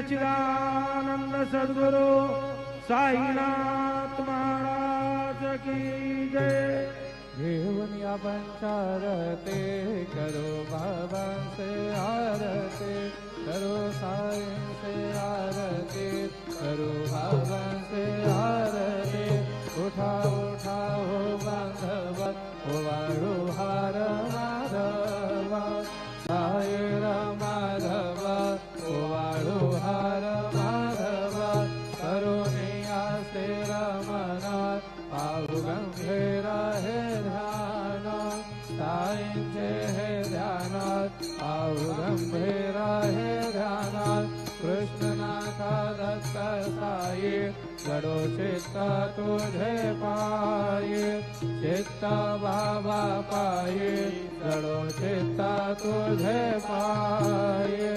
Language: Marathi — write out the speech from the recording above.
सच्चिदानंद सद्गुरु साईनाथ महाराज की जय। जीवन अपन चारते करो बाबा से आरती, करो साईं से आरती, करो बाबा से आरती। उठा उठा हो बांधव हो वाळू हार माधव, साई माधव हो वाळू हार माधव। करुणिया से रमना पाहु गंभीरा हे ध्यान, साईंचे हे ध्यानात पाहु गंभीरा हे ध्यानात। कृष्णनाथा दत्त साई जडो चित्त तुझे पाये, चित्त बाबा पाये जडो चित्त तुझे पाये।